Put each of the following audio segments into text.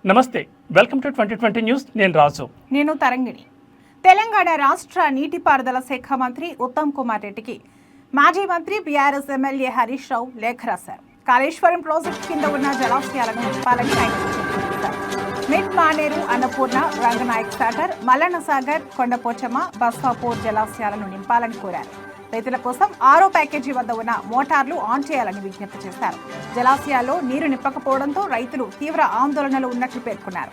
నమస్తే, welcome to 2020 news. నేను రాజు. నేను తరంగిణి. తెలంగాణ రాష్ట్ర నీటిపారుదల శాఖ మంత్రి ఉత్తమ్ కుమార్ రెడ్డికి మాజీ మంత్రి బీఆర్ఎస్ ఎమ్మెల్యే హరీష్ రావు లేఖ రాశారు. కాళేశ్వరం ప్రాజెక్టు కింద ఉన్న జలాశయాలను నింపాలని ఆయన సూచించారు. మిడ్ మానేరు, అన్నపూర్ణ, రంగనాయక్ సాగర్, మల్లన్న సాగర్, కొండపోచమ్మ, బస్వాపూర్ జలాశయాలను నింపాలని కోరారు. రైతుల కోసం 6వ ప్యాకేజీ వద్ద ఉన్న మోటార్లు ఆన్ చేయాలని విజ్ఞప్తి చేశారు. జలాశయాల్లో నీరు నింపకపోవడంతో రైతులు తీవ్ర ఆందోళనలో ఉన్నట్లు పేర్కొన్నారు.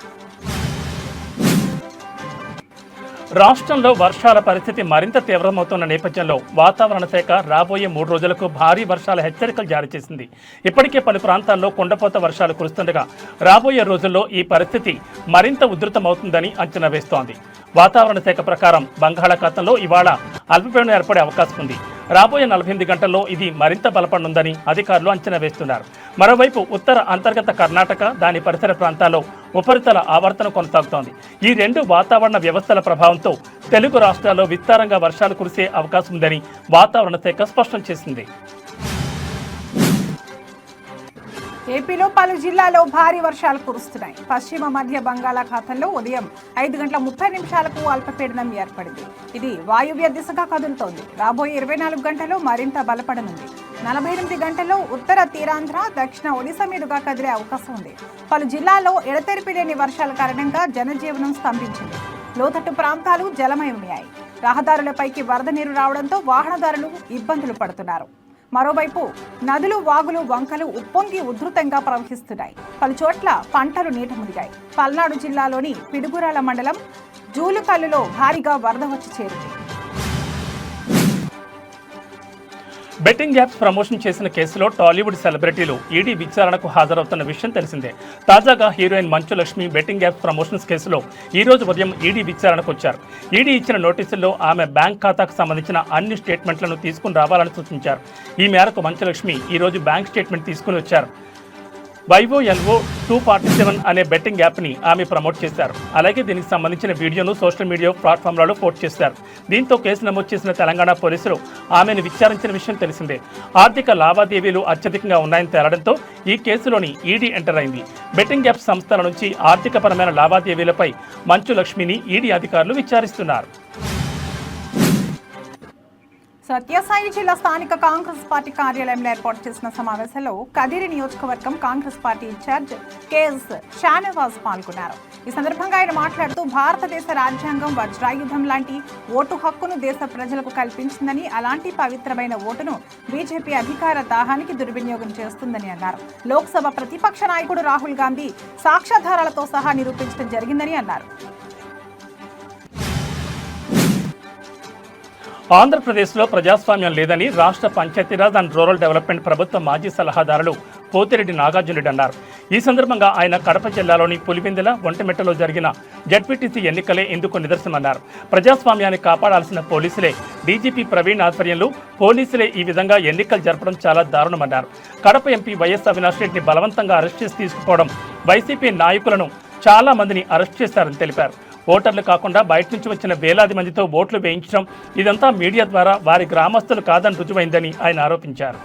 రాష్ట్రంలో వర్షాల పరిస్థితి మరింత తీవ్రమవుతున్న నేపథ్యంలో వాతావరణ శాఖ రాబోయే 3 రోజులకు భారీ వర్షాల హెచ్చరికలు జారీ చేసింది. ఇప్పటికే పలు ప్రాంతాల్లో కుండపోత వర్షాలు కురుస్తుండగా రాబోయే రోజుల్లో ఈ పరిస్థితి మరింత ఉధృతమవుతుందని అంచనా వేస్తోంది. వాతావరణ శాఖ ప్రకారం బంగాళాఖాతంలో ఇవాళ అల్పపీడనం ఏర్పడే అవకాశం ఉంది. రాబోయే 48 గంటల్లో ఇది మరింత బలపడనుందని అధికారులు అంచనా వేస్తున్నారు. మరోవైపు ఉత్తర అంతర్గత కర్ణాటక, దాని పరిసర ప్రాంతాల్లో ఉపరితల ఆవర్తనం కొనసాగుతోంది. ఈ 2 వాతావరణ వ్యవస్థల ప్రభావంతో తెలుగు రాష్ట్రాల్లో విస్తారంగా వర్షాలు కురిసే అవకాశం ఉందని వాతావరణ శాఖ స్పష్టం చేసింది. ఏపీలో పలు జిల్లాల్లో భారీ వర్షాలు కురుస్తున్నాయి. పశ్చిమ మధ్య బంగాళాఖాతంలో ఉదయం 5:30 అల్పపీడనం ఏర్పడింది. ఇది వాయువ్య దిశగా కదులుతోంది. రాబోయే 24 గంటల్లో మరింత బలపడనుంది. 48 గంటల్లో ఉత్తర తీరాంధ్ర, దక్షిణ ఒడిశా మీదుగా కదిలే అవకాశం ఉంది. పలు జిల్లాల్లో ఎడతెరిపి లేని వర్షాల కారణంగా జనజీవనం స్తంభించింది. లోతట్టు ప్రాంతాలు జలమయమయ్యాయి. రహదారులపైకి వరద నీరు రావడంతో వాహనదారులు ఇబ్బందులు పడుతున్నారు. మరోవైపు నదులు, వాగులు, వంకలు ఉప్పొంగి ఉధృతంగా ప్రవహిస్తున్నాయి. పలు చోట్ల పంటలు నీట మునిగాయి. పల్నాడు జిల్లాలోని పిడుగురాల మండలం జూలుకల్లులో భారీగా వరద వచ్చి చేరింది. బెట్టింగ్ యాప్స్ ప్రమోషన్ చేసిన కేసులో టాలీవుడ్ సెలబ్రిటీలు ఈడీ విచారణకు హాజరవుతున్న విషయం తెలిసిందే. తాజాగా heroine Manchu Lakshmi betting apps promotions కేసులో ఈ రోజు ఉదయం ఈడీ విచారణకు వచ్చారు. ఈడీ ఇచ్చిన నోటీసుల్లో ఆమె బ్యాంక్ ఖాతాకు సంబంధించిన అన్ని స్టేట్మెంట్లను తీసుకుని రావాలని సూచించారు. ఈ మేరకు మంచు లక్ష్మి ఈ రోజు బ్యాంక్ స్టేట్మెంట్ తీసుకుని వచ్చారు. YOLO 247 అనే బెట్టింగ్ యాప్ని ఆమె ప్రమోట్ చేశారు. అలాగే దీనికి సంబంధించిన వీడియోను సోషల్ మీడియా ప్లాట్ఫామ్లలో పోస్ట్ చేశారు. దీంతో కేసు నమోదు చేసిన తెలంగాణ పోలీసులు ఆమెను విచారించిన విషయం తెలిసిందే. ఆర్థిక లావాదేవీలు అత్యధికంగా ఉన్నాయని తేలడంతో ఈ కేసులోని ఈడీ ఎంటర్ అయింది. బెట్టింగ్ యాప్ సంస్థల నుంచి ఆర్థికపరమైన లావాదేవీలపై మంచు లక్ష్మిని ఈడీ అధికారులు విచారిస్తున్నారు. సత్యసాయి జిల్లా స్థానిక కాంగ్రెస్ పార్టీ కార్యాలయంలో ఏర్పాటు చేసిన సమావేశంలో కదిరి నియోజకవర్గం Congress party incharge KS Shanawaz పాల్గొన్నారు. ఈ సందర్భంగా ఆయన మాట్లాడుతూ భారతదేశ రాజ్యాంగం వజ్రాయుధం లాంటి ఓటు హక్కును దేశ ప్రజలకు కల్పించిందని, అలాంటి పవిత్రమైన ఓటును బీజేపీ అధికార దాహానికి దుర్వినియోగం చేస్తుందని అన్నారు. లోక్సభ ప్రతిపక్ష నాయకుడు రాహుల్ గాంధీ సాక్ష్యాధారాలతో సహా నిరూపించడం జరిగిందని అన్నారు. ఆంధ్రప్రదేశ్లో ప్రజాస్వామ్యం లేదని రాష్ట్ర పంచాయతీరాజ్ అండ్ రూరల్ డెవలప్మెంట్ ప్రభుత్వ మాజీ సలహాదారులు పోతిరెడ్డి నాగార్జునరెడ్డి అన్నారు. ఈ సందర్భంగా ఆయన కడప జిల్లాలోని పులివెందుల, ఒంటిమిట్టలో జరిగిన జడ్పీటీసీ ఎన్నికలే ఇందుకు నిదర్శనమన్నారు. ప్రజాస్వామ్యాన్ని కాపాడాల్సిన పోలీసులే, డీజీపీ ప్రవీణ్ ఆధ్వర్యంలో పోలీసులే ఈ విధంగా ఎన్నికలు జరపడం చాలా దారుణమన్నారు. కడప ఎంపీ వైఎస్ అవినాష్ రెడ్డిని బలవంతంగా అరెస్ట్ చేసి తీసుకుపోవడం, వైసీపీ నాయకులను చాలా మందిని అరెస్ట్ చేశారని తెలిపారు. ఓటర్లు కాకుండా బయట నుంచి వచ్చిన వేలాది మందితో ఓట్లు వేయించడం, ఇదంతా మీడియా ద్వారా వారి గ్రామస్తులు కాదని రుజువైందని ఆయన ఆరోపించారు.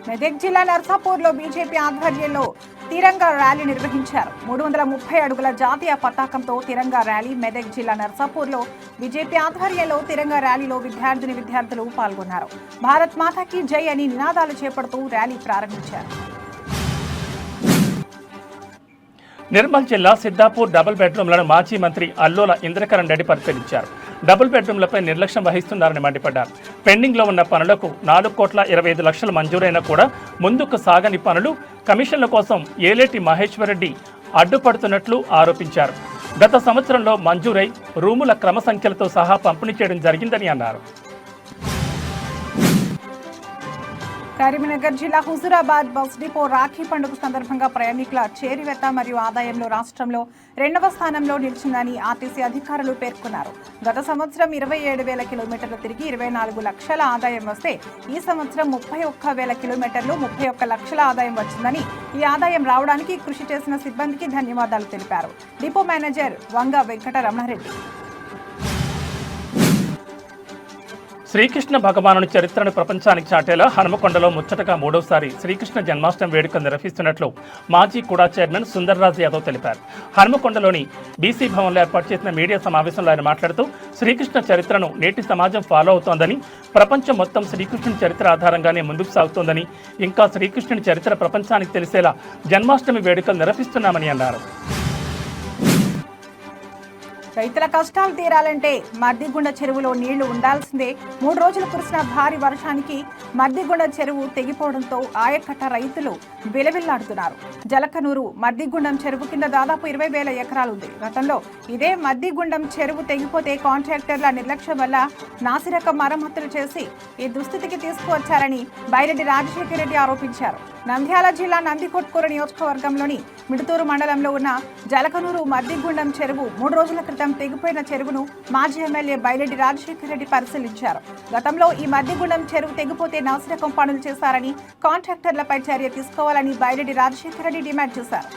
మెదక్ జిల్లా నర్సాపూర్లో బీజేపీ ఆధ్వర్యంలో తిరంగా ర్యాలీ నిర్వహించారు. 330 అడుగుల జాతీయ పతాకంతో తిరంగా ర్యాలీ. మెదక్ జిల్లా నర్సాపూర్లో బీజేపీ ఆధ్వర్యంలో తిరంగా ర్యాలీలో విద్యార్థులు పాల్గొన్నారు. భారత్ మాతాకి జై అని నినాదాలు చేపడుతూ ర్యాలీ ప్రారంభించారు. నిర్మల్ జిల్లా సిద్దాపూర్ డబుల్ బెడ్రూమ్లను మాజీ మంత్రి అల్లోల ఇంద్రకరణ్ రెడ్డి పరిశీలించారు. డబుల్ బెడ్రూమ్లపై నిర్లక్ష్యం వహిస్తున్నారని మండిపడ్డారు. పెండింగ్లో ఉన్న పనులకు 4,25,00,000 మంజూరైనా కూడా ముందుకు సాగని పనులు, కమిషన్ల కోసం ఏలేటి మహేశ్వరరెడ్డి అడ్డుపడుతున్నట్లు ఆరోపించారు. గత సంవత్సరంలో మంజూరై రూముల క్రమ సంఖ్యలతో సహా పంపిణీ చేయడం జరిగిందని అన్నారు. కరీంనగర్ జిల్లా హుజూరాబాద్ బస్ డిపో రాఖీ పండుగ సందర్భంగా ప్రయాణికుల చేరివేత మరియు ఆదాయంలో రాష్ట్రంలో 2వ స్థానంలో నిలిచిందని ఆర్టీసీ అధికారులు పేర్కొన్నారు. గత సంవత్సరం 27,000 కిలోమీటర్లు తిరిగి 24 లక్షల ఆదాయం వస్తే ఈ సంవత్సరం 31,000 కిలోమీటర్లు 31 లక్షల ఆదాయం వచ్చిందని, ఈ ఆదాయం రావడానికి కృషి చేసిన సిబ్బందికి ధన్యవాదాలు తెలిపారు డిపో మేనేజర్ వంగ వెంకట రమణారెడ్డి. శ్రీకృష్ణ భగవానుని చరిత్రను ప్రపంచానికి చాటేలా హనుమకొండలో ముచ్చటగా మూడోసారి శ్రీకృష్ణ జన్మాష్టమి వేడుకలు నిర్వహిస్తున్నట్లు మాజీ కుడా చైర్మన్ సుందర్రాజ్ యాదవ్ తెలిపారు. హనుమకొండలోని బీసీ భవన్లో ఏర్పాటు చేసిన మీడియా సమావేశంలో ఆయన మాట్లాడుతూ శ్రీకృష్ణ చరిత్రను నేటి సమాజం ఫాలో అవుతోందని, ప్రపంచం మొత్తం శ్రీకృష్ణుని చరిత్ర ఆధారంగానే ముందుకు సాగుతోందని, ఇంకా శ్రీకృష్ణుని చరిత్ర ప్రపంచానికి తెలిసేలా జన్మాష్టమి వేడుకలు నిర్వహిస్తున్నామని అన్నారు. రైతుల కష్టాలు తీరాలంటే మద్దిగుండ చెరువులో నీళ్లు ఉండాల్సిందే. 3 రోజులు కురిసిన భారీ వర్షానికి మద్దిగుండ చెరువు తెగిపోవడంతో ఆయకట్ట రైతులు విలవిల్లాడుతున్నారు. జలకనూరు మద్దిగుండం చెరువు కింద దాదాపు 20,000 ఎకరాలు ఉంది. గతంలో ఇదే మద్దిగుండం చెరువు తెగిపోతే కాంట్రాక్టర్ల నిర్లక్ష్యం వల్ల నాసిరకం మరమ్మతులు చేసి ఈ దుస్థితికి తీసుకువచ్చారని బైరెడ్డి రాజశేఖర రెడ్డి ఆరోపించారు. నంద్యాల జిల్లా నందికొట్కూరు నియోజకవర్గంలోని మిడుతూరు మండలంలో ఉన్న జలకనూరు మద్దిగుండం చెరువు 3 రోజుల క్రితం తెగిపోయిన చెరువును మాజీ ఎమ్మెల్యే బైరెడ్డి రాజశేఖర రెడ్డి పరిశీలించారు. గతంలో ఈ మద్దిగుండం చెరువు తెగిపోతే నాసిరకం పనులు చేశారని, కాంట్రాక్టర్లపై చర్య తీసుకోవాలని బైరెడ్డి రాజశేఖర రెడ్డి డిమాండ్ చేశారు.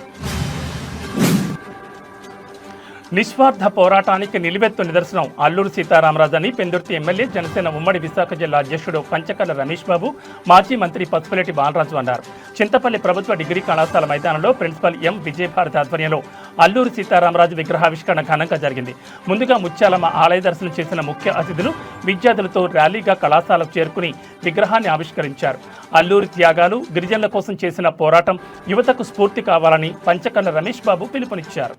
నిస్వార్థ పోరాటానికి నిలువెత్తు నిదర్శనం అల్లూరు సీతారామరాజు అని పెందుర్తి ఎమ్మెల్యే జనసేన ఉమ్మడి విశాఖ జిల్లా అధ్యక్షుడు పంచకర్ల రమేష్ బాబు, మాజీ మంత్రి పసుపులేటి బాలరాజు అన్నారు. చింతపల్లి ప్రభుత్వ డిగ్రీ కళాశాల మైదానంలో ప్రిన్సిపల్ ఎం విజయభారతి ఆధ్వర్యంలో అల్లూరు సీతారామరాజు విగ్రహావిష్కరణ ఘనంగా జరిగింది. ముందుగా ముత్యాలమ్మ ఆలయ దర్శనం చేసిన ముఖ్య అతిథులు విద్యార్థులతో ర్యాలీగా కళాశాలకు చేరుకుని విగ్రహాన్ని ఆవిష్కరించారు. అల్లూరి త్యాగాలు, గిరిజనుల కోసం చేసిన పోరాటం యువతకు స్ఫూర్తి కావాలని పంచకర్ల రమేష్ బాబు పిలుపునిచ్చారు.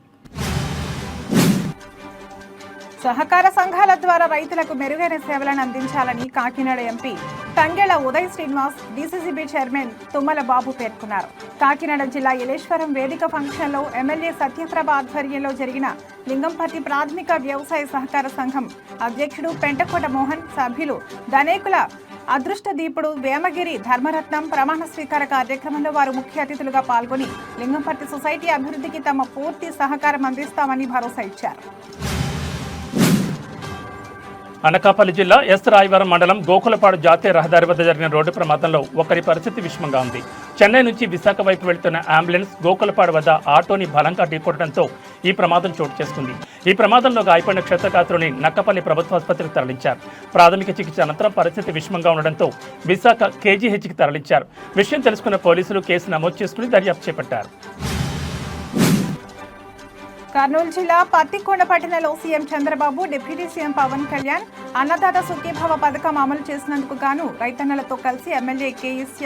సహకార సంఘాల ద్వారా రైతులకు మెరుగైన సేవలను అందించాలని Kakinada MP Thangella Uday Srinivas, DCCB chairman Tummala Babu పేర్కొన్నారు. కాకినాడ జిల్లా ఇలేశ్వరం వేదిక ఫంక్షన్లో ఎమ్మెల్యే సత్యప్రభ ఆధ్వర్యంలో జరిగిన లింగంపర్తి ప్రాథమిక వ్యవసాయ సహకార సంఘం అధ్యక్షుడు పెంటకోట మోహన్, సభ్యులు ధనేకుల అదృష్ట దీపుడు వేమగిరి ధర్మరత్నం ప్రమాణ స్వీకార కార్యక్రమంలో వారు ముఖ్య అతిథులుగా పాల్గొని లింగంపర్తి సొసైటీ అభివృద్ధికి తమ పూర్తి సహకారం అందిస్తామని భరోసా ఇచ్చారు. అనకాపల్లి జిల్లా ఎస్ రాయవరం మండలం గోకులపాడు జాతీయ రహదారి వద్ద జరిగిన రోడ్డు ప్రమాదంలో ఒకరి పరిస్థితి విషమంగా ఉంది. చెన్నై నుంచి విశాఖ వైపు వెళ్తున్న అంబులెన్స్ గోకులపాడు వద్ద ఆటోని బలంగా ఢీకొట్టడంతో ఈ ప్రమాదం చోటు చేసుకుంది. ఈ ప్రమాదంలో గాయపడిన క్షతగాత్రుని నక్కపల్లి ప్రభుత్వ ఆసుపత్రికి తరలించారు. ప్రాథమిక చికిత్స అనంతరం పరిస్థితి విషమంగా ఉండడంతో విశాఖ కేజీహెచ్కి తరలించారు. విషయం తెలుసుకున్న పోలీసులు కేసు నమోదు చేసుకుని దర్యాప్తు చేపట్టారు. కర్నూలు జిల్లా పత్తికొండ పట్టణంలో CM Chandrababu, deputy CM Pawan Kalyan Annadata Sukhibhava పథకం అమలు చేసినందుకు గాను రైతన్నలతో కలిసి ఎమ్మెల్యే కేఎస్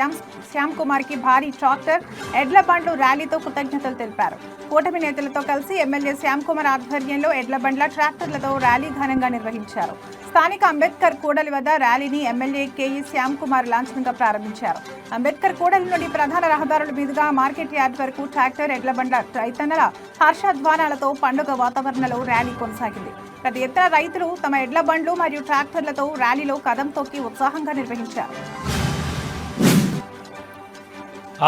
శ్యామ్ కుమార్ కి భారీ ట్రాక్టర్, ఎడ్ల బండ్లు ర్యాలీతో కృతజ్ఞతలు తెలిపారు. కూటమి నేతలతో కలిసి ఎమ్మెల్యే శ్యామ్ కుమార్ ఆధ్వర్యంలో ఎడ్ల బండ్ల, ట్రాక్టర్లతో ర్యాలీ ఘనంగా నిర్వహించారు. స్థానిక అంబేద్కర్ కూడలి వద్ద ర్యాలీని ఎమ్మెల్యే కేఎస్ శ్యామ్ కుమార్ లాంఛనంగా ప్రారంభించారు. అంబేద్కర్ కూడలి నుండి ప్రధాన రహదారుల మీదుగా మార్కెట్ యార్డ్ వరకు ట్రాక్టర్, ఎడ్ల బండ్ల, రైతన్నల హర్షధ్వానాలతో పండుగ వాతావరణంలో ర్యాలీ కొనసాగింది. పెద్ద ఎత్తున రైతులు తమ ఎడ్ల బండ్లు మరియు ట్రాక్టర్లతో ర్యాలీలో కదం తొక్కి ఉత్సాహంగా నిర్వహించారు.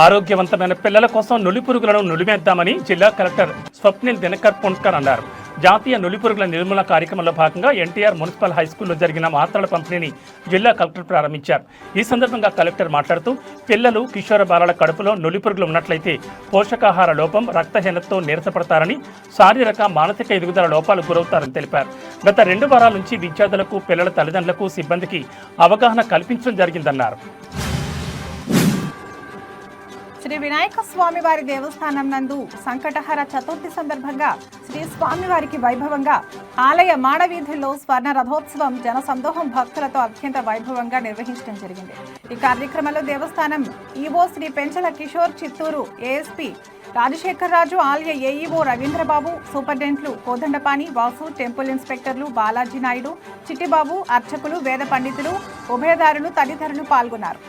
ఆరోగ్యవంతమైన పిల్లల కోసం నులిపురుగులను నులిమేద్దామని జిల్లా కలెక్టర్ స్వప్నిల్ దినకర్ పుంట్కర్ అన్నారు. జాతీయ నులిపురుగుల నిర్మూలన కార్యక్రమంలో భాగంగా ఎన్టీఆర్ మున్సిపల్ హైస్కూల్లో జరిగిన మాత్రల పంపిణీని జిల్లా కలెక్టర్ ప్రారంభించారు. ఈ సందర్భంగా కలెక్టర్ మాట్లాడుతూ పిల్లలు, కిషోర బాలల కడుపులో నులిపురుగులు ఉన్నట్లయితే పోషకాహార లోపం, రక్తహీనతతో నీరసపడతారని, శారీరక, మానసిక ఎదుగుదల లోపాలు గురవుతారని తెలిపారు. గత 2 వారాల నుంచి విద్యార్థులకు, పిల్లల తల్లిదండ్రులకు, సిబ్బందికి అవగాహన కల్పించడం జరిగిందన్నారు. శ్రీ వినాయక స్వామివారి దేవస్థానం నందు సంకటహర చతుర్థి సందర్భంగా శ్రీ స్వామివారికి వైభవంగా ఆలయ మాడవీధుల్లో స్వర్ణ రథోత్సవం జనసందోహం భక్తులతో అత్యంత వైభవంగా నిర్వహించడం జరిగింది. ఈ కార్యక్రమంలో దేవస్థానం ఈవో శ్రీ పెంచల కిషోర్, చిత్తూరు ఏఎస్పీ రాజశేఖర్ రాజు, ఆలయ ఏఈఓ రవీంద్రబాబు, సూపరింటెండెంట్లు కోదండపాణి, వాసు, టెంపుల్ ఇన్స్పెక్టర్లు బాలాజీ నాయుడు, చిట్టిబాబు, అర్చకులు, వేద పండితులు, ఉభయదారులు తదితరులు పాల్గొన్నారు.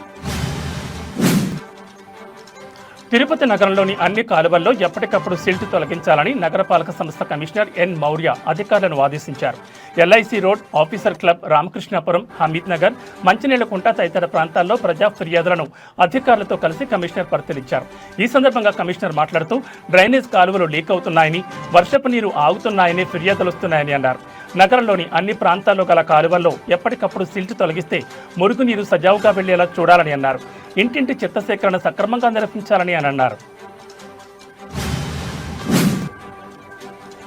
తిరుపతి నగరంలోని అన్ని కాలువల్లో ఎప్పటికప్పుడు సిల్ట్ తొలగించాలని నగరపాలక సంస్థ కమిషనర్ ఎన్ మౌర్య అధికారులను ఆదేశించారు. LIC road, officer club, Ramakrishnapuram, Hameed Nagar, Manchineellakunta తదితర ప్రాంతాల్లో ప్రజా ఫిర్యాదులను అధికారులతో కలిసి కమిషనర్ పరిశీలించారు. ఈ సందర్భంగా కమిషనర్ మాట్లాడుతూ డ్రైనేజ్ కాలువలు లీక్ అవుతున్నాయని, వర్షపు నీరు ఆగుతున్నాయని ఫిర్యాదులు వస్తున్నాయని అన్నారు. నగరంలోని అన్ని ప్రాంతాల్లో గల కాలువల్లో ఎప్పటికప్పుడు సిల్ట్ తొలగిస్తే మురుగునీరు సజావుగా వెళ్లేలా చూడాలని అన్నారు. ఇంటింటి చెత్త సేకరణ సక్రమంగా నిర్వహించాలని అని అన్నారు.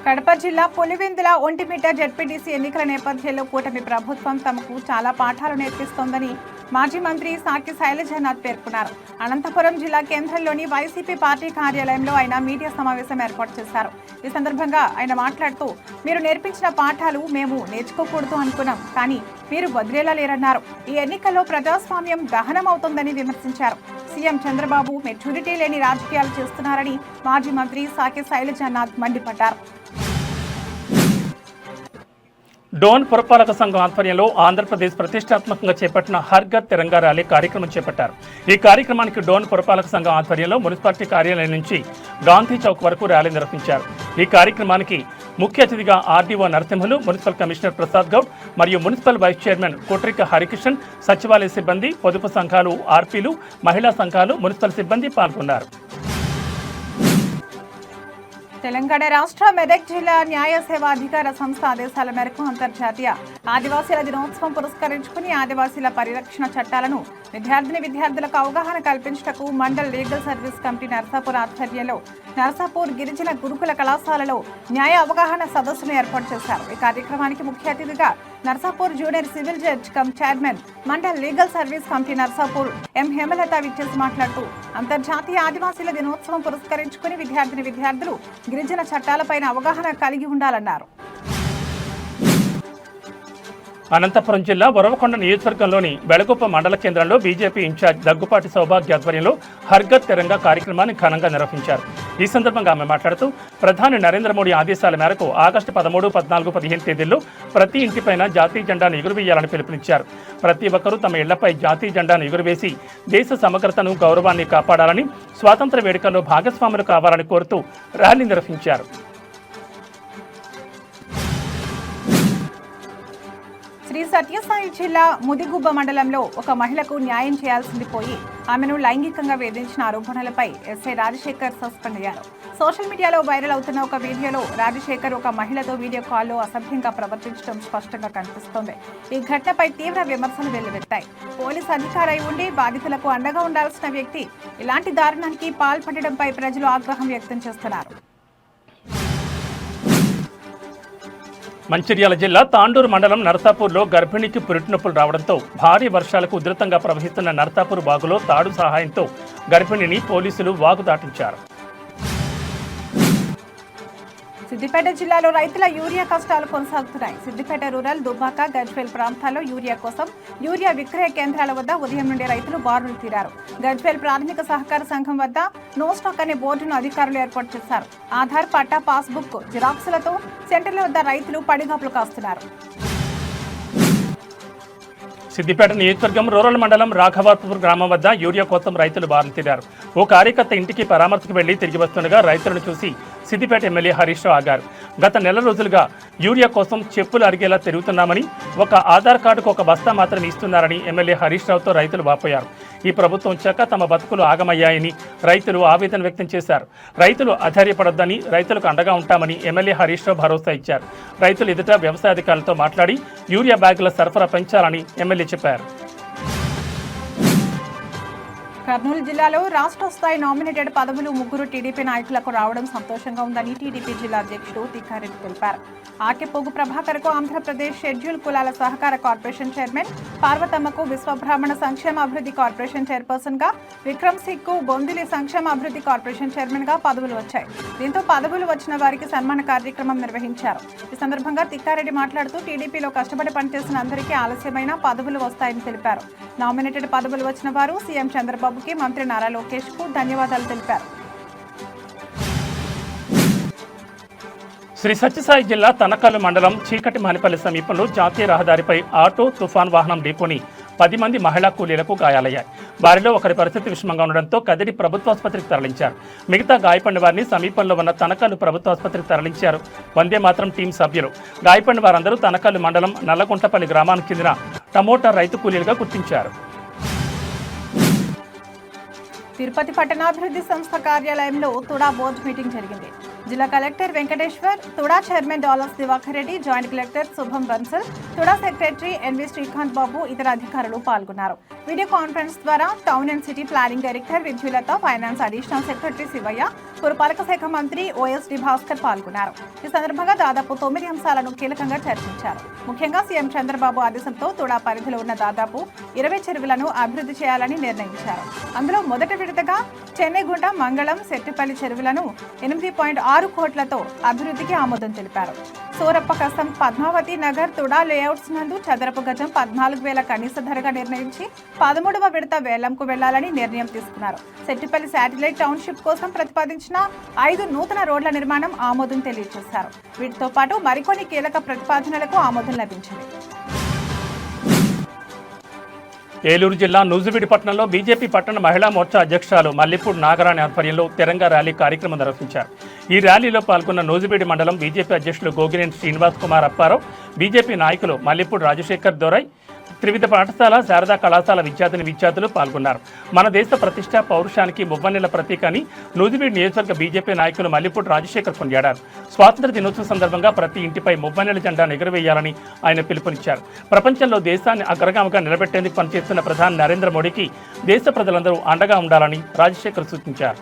కడప జిల్లా పులివెందుల ఒంటిమిట్ట జెడ్పీటీసీ ఎన్నికల నేపథ్యంలో కూటమి ప్రభుత్వం తమకు చాలా పాఠాలు నేర్పిస్తోందని మాజీ మంత్రి సాకి శైలజనాథ్ పేర్కొన్నారు. అనంతపురం జిల్లా కేంద్రంలోని వైసీపీ పార్టీ కార్యాలయంలో ఆయన మీడియా సమావేశం ఏర్పాటు చేశారు. ఈ సందర్భంగా ఆయన మాట్లాడుతూ, మీరు నేర్పించిన పాఠాలు మేము నేర్చుకోకూడదు అనుకున్నాం, కానీ మీరు వదిలేలా లేరన్నారు. ఈ ఎన్నికల్లో ప్రజాస్వామ్యం దహనం అవుతోందని విమర్శించారు. సీఎం చంద్రబాబు మెచ్యూరిటీ లేని రాజకీయాలు చేస్తున్నారని మాజీ మంత్రి సాకి శైలజనాథ్ మండిపడ్డారు. డోన్ పురపాలక సంఘం ఆధ్వర్యంలో ఆంధ్రప్రదేశ్ ప్రతిష్టాత్మకంగా చేపట్టిన హర్ ఘర్ తిరంగా ర్యాలీ కార్యక్రమం చేపట్టారు. ఈ కార్యక్రమానికి డోన్ పురపాలక సంఘం ఆధ్వర్యంలో మున్సిపాలిటీ కార్యాలయం నుంచి గాంధీ చౌక్ వరకు ర్యాలీ నిర్వహించారు. ఈ కార్యక్రమానికి ముఖ్య అతిథిగా RDO Narasimhulu, municipal commissioner Prasad Goud మరియు మున్సిపల్ వైస్ చైర్మన్ కోట్రిక హరికిషన్, సచివాలయ సిబ్బంది, పొదుపు సంఘాలు, ఆర్పీలు, మహిళా సంఘాలు, మున్సిపల్ సిబ్బంది పాల్గొన్నారు. తెలంగాణ రాష్ట్ర మెదక్ జిల్లా న్యాయ సేవా అధికార సంస్థ ఆదేశాల మేరకు అంతర్జాతీయ ఆదివాసీల దినోత్సవం పురస్కరించుకుని ఆదివాసీల పరిరక్షణ చట్టాలను విద్యార్థులకు అవగాహన కల్పించటకు mandal legal service committee Narsapur ఆధ్వర్యంలో నర్సాపూర్ గిరిజన గురుకుల కళాశాలలో న్యాయ అవగాహన సదస్సును ఏర్పాటు చేశారు. ఈ కార్యక్రమానికి ముఖ్య అతిథిగా Narsapur junior civil judge cum chairman mandal legal service committee Narsapur M Hemalatha విచ్చేసి మాట్లాడుతూ, అంతర్జాతీయ ఆదివాసీల దినోత్సవం పురస్కరించుకుని విద్యార్థులు గిరిజన చట్టాలపైన అవగాహన కలిగి ఉండాలన్నారు. అనంతపురం జిల్లా వరవకొండ నియోజకవర్గంలోని బెళగుప్ప మండల కేంద్రంలో బీజేపీ ఇన్ఛార్జ్ దగ్గుపాటి సౌభాగ్య ఆధ్వర్యంలో హర్ ఘర్ తిరంగా కార్యక్రమాన్ని ఘనంగా నిర్వహించారు. ఈ సందర్భంగా ఆమె మాట్లాడుతూ, ప్రధాని నరేంద్ర మోడీ ఆదేశాల మేరకు ఆగస్టు 13, 14, 15 తేదీల్లో ప్రతి ఇంటిపైన జాతీయ జెండాను ఎగురవేయాలని పిలుపునిచ్చారు. ప్రతి ఒక్కరూ తమ ఇళ్లపై జాతీయ జెండాను ఎగురవేసి దేశ సమగ్రతను, గౌరవాన్ని కాపాడాలని, స్వాతంత్ర వేడుకల్లో భాగస్వాములు కావాలని కోరుతూ ర్యాలీ నిర్వహించారు. శ్రీ సత్యసాయి జిల్లా ముదిగుబ్బ మండలంలో ఒక మహిళకు న్యాయం చేయాల్సింది పోయి ఆమెను లైంగికంగా వేధించిన ఆరోపణలపై ఎస్ఐ రాజశేఖర్ సస్పెండ్ అయ్యారు. సోషల్ మీడియాలో వైరల్ అవుతున్న ఒక వీడియోలో రాజశేఖర్ ఒక మహిళతో వీడియో కాల్లో అసభ్యంగా ప్రవర్తించడం స్పష్టంగా కనిపిస్తోంది. ఈ ఘటనపై తీవ్ర విమర్శలు వెల్లువెత్తాయి. పోలీసు అధికారి ఉండి బాధితులకు అండగా ఉండాల్సిన వ్యక్తి ఇలాంటి దారుణానికి పాల్పడడంపై ప్రజలు ఆగ్రహం వ్యక్తం చేస్తున్నారు. మంచిర్యాల జిల్లా తాండూరు మండలం నర్సాపూర్లో గర్భిణికి పురిటినొప్పులు రావడంతో భారీ వర్షాలకు ఉధృతంగా ప్రవహిస్తున్న నర్సాపూర్ వాగులో తాడు సహాయంతో గర్భిణిని పోలీసులు వాగు దాటించారు. సిద్దిపేట జిల్లాలో రైతుల యూరియా కష్టాలు కొనసాగుతున్నాయి. సిద్దిపేట రూరల్, దుబ్బాక, గజ్వేల్ ప్రాంతాల్లో యూరియా కోసం యూరియా విక్రయ కేంద్రాల వద్ద ఉదయం నుండి రైతులు బారులు తీరారు. గజ్వేల్ ప్రాథమిక సహకార సంఘం వద్ద నో స్టాక్ అనే బోర్డును అధికారులు ఏర్పాటు చేశారు. ఆధార్, పట్టా, పాస్బుక్ జిరాక్సులతో సెంటర్ల వద్ద రైతులు పడిగాపులు కాస్తున్నారు. సిద్దిపేట నియోజకవర్గం రూరల్ మండలం రాఘవాపూర్ గ్రామం వద్ద యూరియా కోసం రైతులు బారులు తీరారు. ఓ కార్యకర్త ఇంటికి పరామర్శకు వెళ్లి తిరిగి వస్తుండగా రైతులను చూసి సిద్దిపేట ఎమ్మెల్యే హరీష్ రావు ఆగారు. గత నెల రోజులుగా యూరియా కోసం చెప్పులు అరిగేలా తిరుగుతున్నామని, ఒక ఆధార్ కార్డుకు ఒక బస్తా మాత్రం ఇస్తున్నారని ఎమ్మెల్యే హరీష్ రావుతో రైతులు వాపోయారు. ఈ ప్రభుత్వం వచ్చాక తమ బతుకులు ఆగమయ్యాయని రైతులు ఆవేదన వ్యక్తం చేశారు. రైతులు అధైర్యపడొద్దని, రైతులకు అండగా ఉంటామని ఎమ్మెల్యే హరీష్ రావు భరోసా ఇచ్చారు. రైతులు ఎదుట వ్యవసాయ అధికారులతో మాట్లాడి యూరియా బ్యాగుల సరఫరా పెంచాలని ఎమ్మెల్యే చెప్పారు. కర్నూలు జిల్లాలో రాష్ట్ర స్థాయి నామినేటెడ్ పదవులు 3 టీడీపీ నాయకులకు రావడం సంతోషంగా ఉందని టీడీపీ జిల్లా అధ్యక్షుడు తిక్కారెడ్డి తెలిపారు. ఆర్కెపోగు ప్రభాకర్కు ఆంధ్రప్రదేశ్ షెడ్యూల్ కులాల సహకార కార్పొరేషన్ చైర్మన్, పార్వతమ్మకు విశ్వబ్రాహ్మణ సంక్షేమ అభివృద్ధి కార్పొరేషన్ చైర్పర్సన్ గా, విక్రమ్ సింగ్కు బొందిలి సంక్షేమ అభివృద్ధి కార్పొరేషన్ చైర్మన్ గా పదవులు వచ్చాయి. దీంతో పదవులు వచ్చిన వారికి సన్మాన కార్యక్రమం నిర్వహించారు. ఈ సందర్భంగా తిక్కారెడ్డి మాట్లాడుతూ, టీడీపీలో కష్టపడి పనిచేసిన అందరికీ ఆలస్యమైన పదవులు వస్తాయని తెలిపారు. నామినేటెడ్ పదవులు వచ్చిన వారు సీఎం చంద్రబాబుకి, మంత్రి నారా లోకేష్ కు ధన్యవాదాలు తెలిపారు. శ్రీ సత్యసాయి జిల్లా తనకల్లు మండలం చీకటి మానిపల్లి సమీపంలో జాతీయ రహదారిపై ఆటో, తుఫాన్ వాహనం ఢీకొని 10 మంది మహిళా కూలీలకు గాయాలయ్యాయి. వారిలో ఒకరి పరిస్థితి విషమంగా ఉండడంతో కదిరి ప్రభుత్వాసుపత్రికి తరలించారు. మిగతా గాయపడిన వారిని సమీపంలో ఉన్న తనకల్లు ప్రభుత్వాసుపత్రికి తరలించారు వందే మాత్రం టీం సభ్యులు. గాయపడిన వారందరూ తనకల్లు మండలం నల్లగుంటపల్లి గ్రామానికి చెందిన టమోటా రైతు కూలీలుగా గుర్తించారు. తిరుపతి పట్టణాభివృద్ధి సంస్థ కార్యాలయంలో తుడా బోర్డు మీటింగ్ జరిగింది. జిల్లా collector Venkateshwar, TUDA chairman dollars Divakar Reddy, joint collector Shubham Bansal, TUDA secretary NV Srikanth Babu, ఇతర అధికారులు పాల్గొన్నారు. వీడియో కాన్ఫరెన్స్ ద్వారా town and city planning director Vidyulatha, finance additional secretary Sivayya, పురపాలక శాఖ మంత్రి ఓఎస్డి భాస్కర్ పాల్గొన్నారు. ఈ సందర్భంగా దాదాపు 9 అంశాలను కీలకంగా చర్చించారు. ముఖ్యంగా సీఎం చంద్రబాబు ఆదేశంతో తుడా పరిధిలో ఉన్న దాదాపు 20 చెరువులను అభివృద్ధి చేయాలని నిర్ణయించారు. అందులో మొదటి విడతగా చెన్నైగుంట, మంగళం, సెట్టిపల్లి చెరువులను 8.6 కోట్లతో అభివృద్ధికి ఆమోదం తెలిపారు. సూరప్ప కసం, పద్మావతి నగర్, తుడా లేఅవుట్స్ నందు చదరపు గజం 14,000 కనీస ధరగా నిర్ణయించి 13వ విడత వేలంకు వెళ్లాలని నిర్ణయం తీసుకున్నారు. సెట్టిపల్లి శాటిలైట్ టౌన్షిప్ కోసం ప్రతిపాదించిన 5 నూతన రోడ్ల నిర్మాణం ఆమోదం తెలియజేశారు. వీటితో పాటు మరికొన్ని కీలక ప్రతిపాదనలకు ఆమోదం లభించింది. ఏలూరు జిల్లా నూజివీడు పట్టణంలో బీజేపీ పట్టణ మహిళా మోర్చా అధ్యక్షురాలు మల్లిపూడి నాగరాణి ఆధ్వర్యంలో తిరంగా ర్యాలీ కార్యక్రమం నిర్వహించారు. ఈ ర్యాలీలో పాల్గొన్న నూజివీడు మండలం బీజేపీ అధ్యక్షులు గోగినేని శ్రీనివాస్ కుమార్ అప్పారావు, బీజేపీ నాయకులు మల్లిపూడి రాజశేఖర్ దొరై, త్రివిధ పాఠశాల, శారదా కళాశాల విద్యార్థులు పాల్గొన్నారు. మన దేశ ప్రతిష్ట, పౌరుషానికి మువ్వన్నెల ప్రతీక అని నూజివీడు నియోజకవర్గ బీజేపీ నాయకులు మల్లిపూడి రాజశేఖర్ కొనియాడారు. స్వాతంత్ర దినోత్సవం సందర్భంగా ప్రతి ఇంటిపై మువ్వన్నెల జెండాను ఎగురవేయాలని ఆయన పిలుపునిచ్చారు. ప్రపంచంలో దేశాన్ని అగ్రగామిగా నిలబెట్టేందుకు పనిచేస్తున్న ప్రధాని నరేంద్ర మోడీకి దేశ ప్రజలందరూ అండగా ఉండాలని రాజశేఖర్ సూచించారు.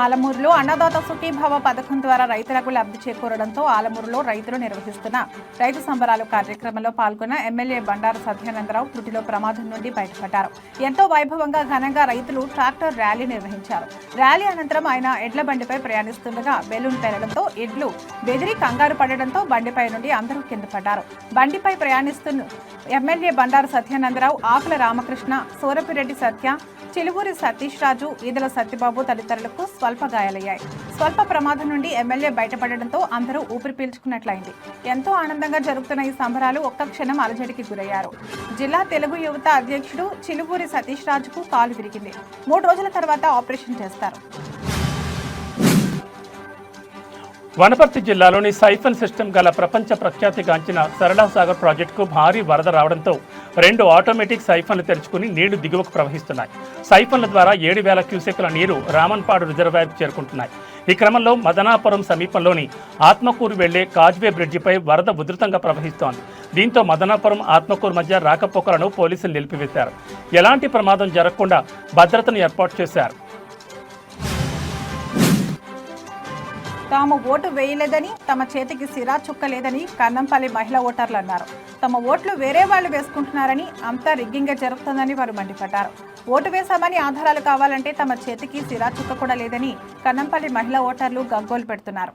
ఆలమూరులో అన్నదాత సుఖీభావ పథకం ద్వారా రైతులకు లబ్ధి చేకూరడంతో ఆలమూరులో రైతులు నిర్వహిస్తున్న రైతు సంబరాలు కార్యక్రమంలో పాల్గొన్న ఎమ్మెల్యే బండారు సత్యానందరావు త్రుటిలో ప్రమాదం నుండి బయటపడ్డారు. ఎంతో వైభవంగా ఘనంగా రైతులు ట్రాక్టర్ ర్యాలీ నిర్వహించారు. ర్యాలీ అనంతరం ఆయన ఎడ్ల బండిపై ప్రయాణిస్తుండగా బెలూన్ పేలడంతో ఎడ్లు బెదిరి కంగారు పడడంతో బండిపై నుండి అందరూ కింద పడ్డారు. బండిపై ప్రయాణిస్తున్న ఎమ్మెల్యే బండారు సత్యానందరావు, ఆకుల రామకృష్ణ, సూరపిరెడ్డి సత్య, చిలువూరి సతీష్ రాజు, ఈదల సత్యబాబు తదితరులకు స్వల్ప గాయాలయ్యాయి. స్వల్ప ప్రమాదం నుండి ఎమ్మెల్యే బయటపడడంతో అందరూ ఊపిరి పీల్చుకున్నట్లయింది. ఎంతో ఆనందంగా జరుగుతున్న ఈ సంబరాలు ఒక్క క్షణం అలజడికి గురయ్యారు. జిల్లా తెలుగు యువత అధ్యక్షుడు చిలువూరి సతీష్ రాజుకు కాలు విరిగింది. 3 రోజుల తర్వాత ఆపరేషన్ చేస్తారు. వనపర్తి జిల్లాలోని సైఫన్ సిస్టమ్ గల ప్రపంచ ప్రఖ్యాతిగాంచిన సరళా సాగర్ ప్రాజెక్టుకు భారీ వరద రావడంతో 2 ఆటోమేటిక్ సైఫన్లు తెరుచుకుని నీళ్లు దిగువకు ప్రవహిస్తున్నాయి. సైఫన్ల ద్వారా 7,000 క్యూసెక్కుల నీరు రామన్పాడు రిజర్వాయర్కు చేరుకుంటున్నాయి. ఈ క్రమంలో మదనాపురం సమీపంలోని ఆత్మకూరు వెళ్లే కాజ్వే బ్రిడ్జిపై వరద ఉధృతంగా ప్రవహిస్తోంది. దీంతో మదనాపురం, ఆత్మకూరు మధ్య రాకపోకలను పోలీసులు నిలిపివేశారు. ఎలాంటి ప్రమాదం జరగకుండా భద్రతను ఏర్పాటు చేశారు. తాము ఓటు వేయలేదని, తమ చేతికి సిరా చుక్కలేదని కన్నంపల్లి మహిళా ఓటర్లు అన్నారు. తమ ఓట్లు వేరే వాళ్లు వేసుకుంటున్నారని, అంతా రిగ్గింగ్గా జరుగుతుందని వారు మండిపడ్డారు. ఓటు వేశామని ఆధారాలు కావాలంటే తమ చేతికి సిరా చుక్క కూడా లేదని కన్నంపల్లి మహిళా ఓటర్లు గగ్గోలు పెడుతున్నారు.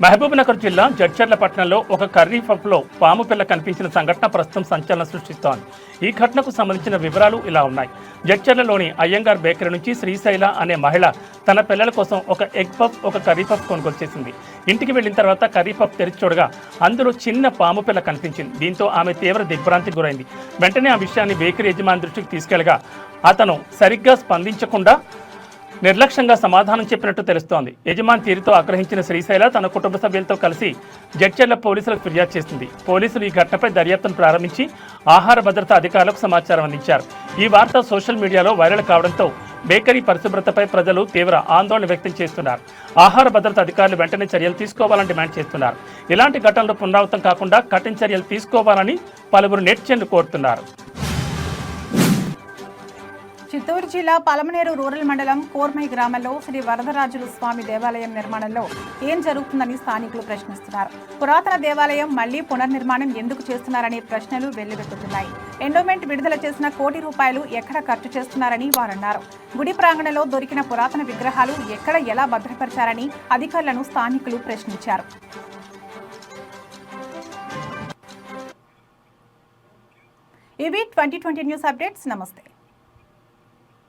మహబూబ్నగర్ జిల్లా జడ్చర్ల పట్టణంలో ఒక కర్రీ పబ్లో పాము పిల్ల కనిపించిన సంఘటన ప్రస్తుతం సంచలనం సృష్టిస్తోంది. ఈ ఘటనకు సంబంధించిన వివరాలు ఇలా ఉన్నాయి. జడ్చర్లలోని అయ్యంగార్ బేకరీ నుంచి శ్రీశైల అనే మహిళ తన పిల్లల కోసం ఒక ఎగ్ పఫ్, ఒక కర్రీ పఫ్ కొనుగోలు చేసింది. ఇంటికి వెళ్లిన తర్వాత కర్రీ పఫ్ తెరిచి చూడగా అందులో చిన్న పాము పిల్ల కనిపించింది. దీంతో ఆమె తీవ్ర దిగ్భ్రాంతికి గురైంది. వెంటనే ఆ విషయాన్ని బేకరీ యజమాని దృష్టికి తీసుకెళ్లగా అతను సరిగ్గా స్పందించకుండా నిర్లక్ష్యంగా సమాధానం చెప్పినట్టు తెలుస్తోంది. యజమాని తీరుతో ఆగ్రహించిన శ్రీశైల తన కుటుంబ సభ్యులతో కలిసి జడ్చర్ల పోలీసులకు ఫిర్యాదు చేసింది. పోలీసులు ఈ ఘటనపై దర్యాప్తును ప్రారంభించి ఆహార భద్రతా అధికారులకు సమాచారం అందించారు. ఈ వార్త సోషల్ మీడియాలో వైరల్ కావడంతో బేకరీ పరిశుభ్రతపై ప్రజలు తీవ్ర ఆందోళన వ్యక్తం చేస్తున్నారు. ఆహార భద్రతా అధికారులు వెంటనే చర్యలు తీసుకోవాలని డిమాండ్ చేస్తున్నారు. ఇలాంటి ఘటనలు పునరావృతం కాకుండా కఠిన చర్యలు తీసుకోవాలని పలువురు నెటిజన్లు కోరుతున్నారు. చిత్తూరు జిల్లా పలమనేరు రూరల్ మండలం కోర్మై గ్రామంలో శ్రీ వరదరాజులు స్వామి దేవాలయం నిర్మాణంలో ఏం జరుగుతుందని స్థానికులు ప్రశ్నిస్తున్నారు. పురాతన దేవాలయం మళ్లీ పునర్నిర్మాణం ఎందుకు చేస్తున్నారనే ప్రశ్నలు వెల్లువెత్తుతున్నాయి. ఎండోమెంట్ విడుదల చేసిన ₹1 కోటి ఎక్కడ ఖర్చు చేస్తున్నారని వారన్నారు. గుడి ప్రాంగణంలో దొరికిన పురాతన విగ్రహాలు ఎక్కడ ఎలా భద్రపరిచారని అధికారులను స్థానికులు ప్రశ్నించారు. ఇవి 2020 న్యూస్ అప్డేట్స్. నమస్తే.